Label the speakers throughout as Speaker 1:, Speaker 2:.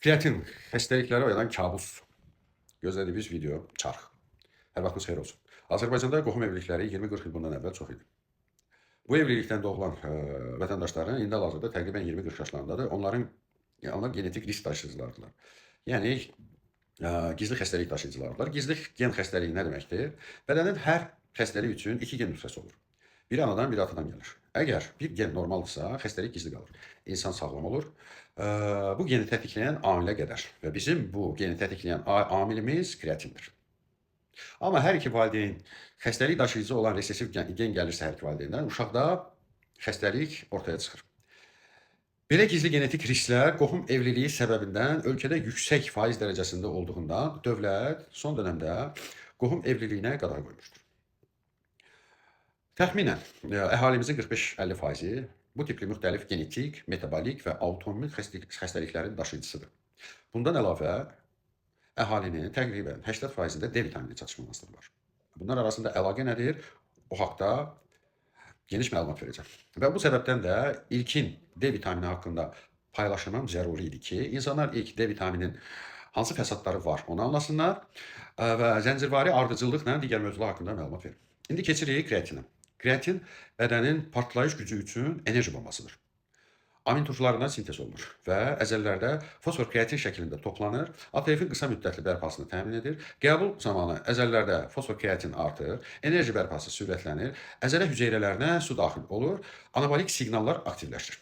Speaker 1: Kreatin xəstəlikləri oyadan kabus. Gözlədiyimiz video çarx. Hər vaxtınız xeyir olsun. Azərbaycanda qohum evlilikləri 20-40 il bundan əvvəl çox idi. Bu evlilikdən doğulan vətəndaşların indi hal-hazırda təqribən 20-40 yaşlarındadır. Onlar genetik risk daşıyıcılardılar. Yəni gizli xəstəlik daşıyıcılardılar. Gizli gen xəstəliyi nə deməkdir? Bədənin hər xəstəlik üçün 2 gen nüsxəsi olur. Biri anadan, biri atadan gəlir. Əgər bir gen normaldırsa, xəstəlik gizli qalır. İnsan sağlam olur. Bu geni tetikləyən amilə qədər və bizim bu geni tetikləyən amilimiz kreatindir. Amma hər iki valideyn xəstəlik daşıyıcı olan resessiv gen gəlirsə hər iki valideyndən, uşaqda xəstəlik ortaya çıxır. Belə gizli genetik risklər qohum evliliyi səbəbindən ölkədə yüksək faiz dərəcəsində olduğundan dövlət son dövrdə qohum evliliyinə qadağa qoymuşdur. Təxminən əhalimizin 45-50% bu tipli müxtəlif genetik, metabolik və autoimmun xəstəliklərin daşıyıcısıdır. Bundan əlavə əhalinin təqribən 80%-də D vitamini çatışmamazlığı var. Bunlar arasında əlaqə nədir? O haqda geniş məlumat verəcəm. Və bu səbəbdən də ilkin D vitamini haqqında paylaşımım zəruri idi ki, insanlar ilk D vitamininin hansı fəsadları var onu anlasınlar və zəncirvari ardıcıllıqla digər mövzular haqqında məlumat verim. İndi keçirik kreatinə. Kreatin bədənin partlayış gücü üçün enerji bombasıdır. Amin turşularından sintez olunur və əzələlərdə fosfor kreatin şəklində toplanır, ATF-in qısa müddətli bərpasını təmin edir. Qəbul zamanı əzələlərdə fosfor kreatin artır, enerji bərpası sürətlənir, əzələ hüceyrələrinə su daxil olur, anabolik siqnallar aktivləşir.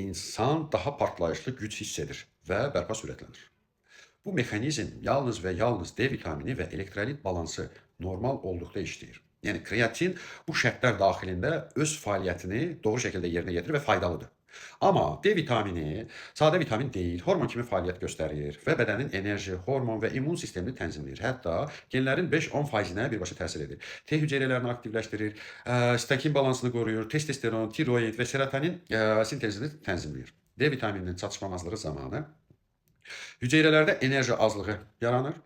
Speaker 1: İnsan daha partlayışlı güc hiss edir və bərpa sürətlənir. Bu mexanizm yalnız və yalnız D vitamini və elektrolit balansı normal olduqda işləyir. Yəni kreatin bu şərtlər daxilində öz fəaliyyətini doğru şəkildə yerinə yetirir və faydalıdır. Amma D vitamini sadə vitamin deyil, hormon kimi fəaliyyət göstərir və bədənin enerji, hormon və immun sistemini tənzimləyir. Hətta genlərin 5-10%-nə birbaşa təsir edir. T hüceyrələrini aktivləşdirir, stakin balansını qoruyur, testosteron, tiroid və serotonin sintezini tənzimləyir. D vitamininin çatışmamazlığı zamanı hüceyrələrdə enerji azlığı yaranır.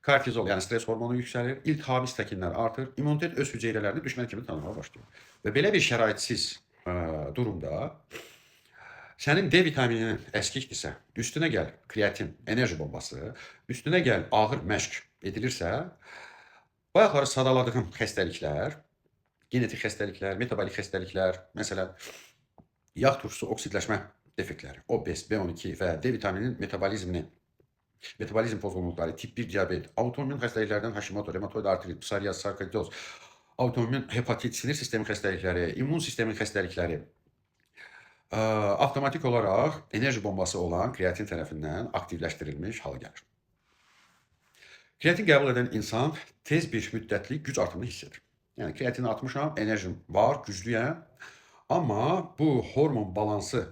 Speaker 1: Kortizol, yəni stres hormonu yüksəlir, iltihabi stakinlər artır, immunitet öz hüceyrələrini düşmən kimi tanımaya başlayır. Və belə bir şəraitsiz durumda sənin D vitamininin əskikdirsə, üstünə gəl kreatin, enerji bombası, üstünə gəl ağır məşq edilirsə, bayaqları sadaladığım xəstəliklər, genetik xəstəliklər, metabolik xəstəliklər, məsələn, yağ turşusu oksidləşmə defektləri, obez, B12 və D vitamininin metabolizm pozğunluqları, tip 1 diabet, autoimmun xəstəliklərdən Hashimoto, reumatoid artrit, psoriaz, sarkoidoz, autoimmun hepatit, sinir sistemi xəstəlikləri, immun sistemi xəstəlikləri avtomatik olaraq enerji bombası olan kreatin tərəfindən aktivləşdirilmiş hala gəlir. Kreatin qəbul edən insan tez bir müddətli güc artımını hiss edir. Yəni kreatini atmışam, enerjim var, güclüyəm, amma bu hormon balansı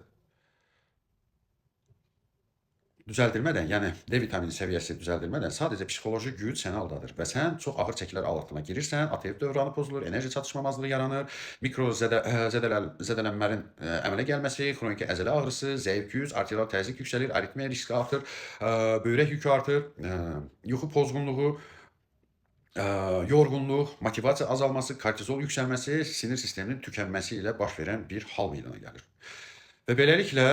Speaker 1: düzəldilmədən, yəni D vitamini səviyyəsi düzəldilmədən sadəcə psixoloji güc səni aldadır və sən çox ağır çəkilər altına girirsən, ATF dövranı pozulur, enerji çatışmamazlığı yaranır, mikro zədələnmələrin əmələ gəlməsi, xroniki əzələ ağrısı, zəif güc, arterial təzyiq yüksəlir, aritmiya riski artır, böyrək yükü artır, yuxu pozğunluğu, yorğunluq, motivasiya azalması, kortizol yüksəlməsi, sinir sisteminin tükənməsi ilə baş verən bir hal meydana gəlir. Və beləliklə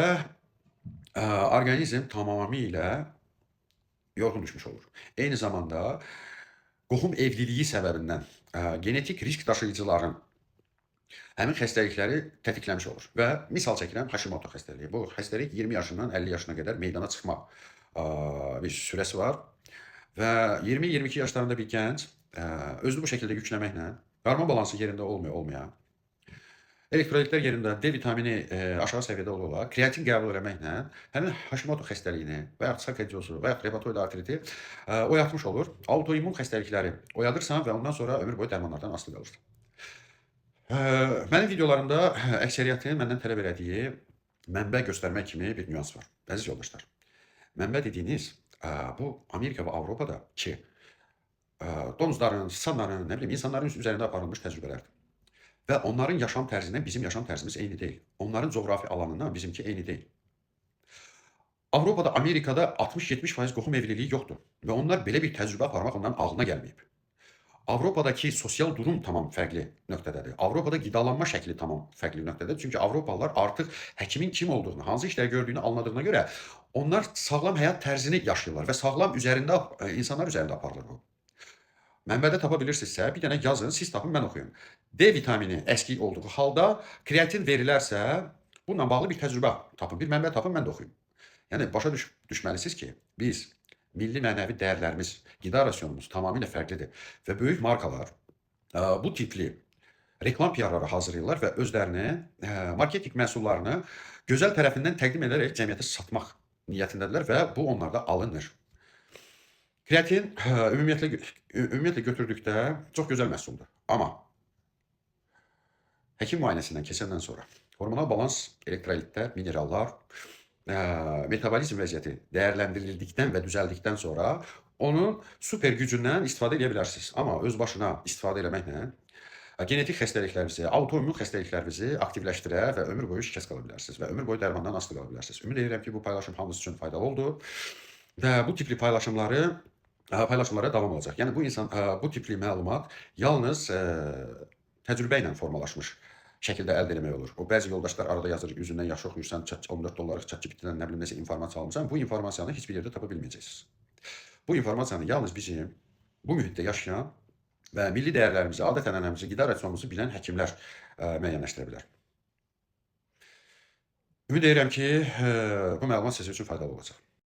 Speaker 1: orqanizm tamamilə yorğun düşmüş olur. Eyni zamanda qohum evliliyi səbəbindən genetik risk daşıyıcıların həmin xəstəlikləri tətikləmiş olur. Və misal çəkirəm Hashimoto xəstəliyi. Bu xəstəlik 20 yaşından 50 yaşına qədər meydana çıxma bir sürəsi var. Və 20-22 yaşlarında bir gənc özünü bu şəkildə yükləməklə, hormon balansı yerində olmaya, elektrolitlər yerində D vitamini aşağı səviyyədə olaraq kreatin qəbul etməklə həmin Hashimoto xəstəliyini və yaxud sarkoidozu və yaxud reumatoid artriti oyatmış olur. Autoimmun xəstəlikləri oyadırsan və ondan sonra ömür boyu dərmanlardan asılı qalırsan. Mənim videolarımda əksəriyyətin məndən tələb elədiyi mənbə göstərmək kimi bir nüans var. Əziz yoldaşlar, mənbə dediyiniz bu Amerika və Avropada ki, donuzların, siçanların, nə bilim, insanların üzərində aparılmış təcrübələrdir. Və onların yaşam tərzindən bizim yaşam tərzimiz eyni deyil. Onların coğrafi alanından bizimki eyni deyil. Avropada, Amerikada 60-70% qohum evliliyi yoxdur və onlar belə bir təcrübə aparmaq onların ağlına gəlməyib. Avropadakı sosial durum tamam fərqli nöqtədədir. Avropada qidalanma şəkli tamam fərqli nöqtədədir. Çünki Avropalılar artıq həkimin kim olduğunu, hansı işləri gördüyünü anladığına görə onlar sağlam həyat tərzini yaşayırlar və sağlam üzərində insanlar üzərində aparılır bu. Mənbədə tapa bilirsinizsə, bir dənə yazın, siz tapın, mən oxuyum. D vitamini əskik olduğu halda kreatin verilərsə, bununla bağlı bir təcrübə tapın, bir mənbə tapın, mən də oxuyum. Yəni başa düşməlisiniz ki, biz milli mənəvi dəyərlərimiz, qida rasionumuz tamamilə fərqlidir və böyük markalar bu tipli reklam PR-ları hazırlayırlar və özlərini marketinq məhsullarını gözəl tərəfindən təqdim edərək cəmiyyətə satmaq niyyətindədirlər və bu onlarda alınır. Kreatin ümumiyyətlə götürdükdə çox gözəl məhsuldur. Amma həkim müayinəsindən keçəndən sonra hormonal balans, elektrolitlər, minerallar, metabolizm vəziyyəti dəyərləndirildikdən və düzəldikdən sonra onun super gücündən istifadə edə bilərsiniz. Amma öz başına istifadə eləməklə genetik xəstəliklərinizi, autoimmun xəstəliklərinizi aktivləşdirər və ömür boyu şikəst qala bilərsiniz və ömür boyu dərmandan asılı qala bilərsiniz. Ümid edirəm ki, bu paylaşım hamınız üçün faydalı oldu və bu tipli paylaşımlara davam olacaq. Yəni bu tipli məlumat yalnız təcrübə ilə formalaşmış şəkildə əldə etmək olur. O bəzi yoldaşlar arada yazır, üzündən yaxşı oxuyursan, 14 dollarlıq ChatGPT-dən nə bilim nəsə informasiya almısan. Bu informasiyanı heç bir yerdə tapa bilməyəcəksiniz. Bu informasiyanı yalnız bizim bu mühitdə yaşayan və milli dəyərlərimizi, adət-ənənəmizi, qida rasionumuzu bilən həkimlər müəyyənləşdirə bilər. Ümid edirəm ki, bu məlumat sizin üçün faydalı olacaq.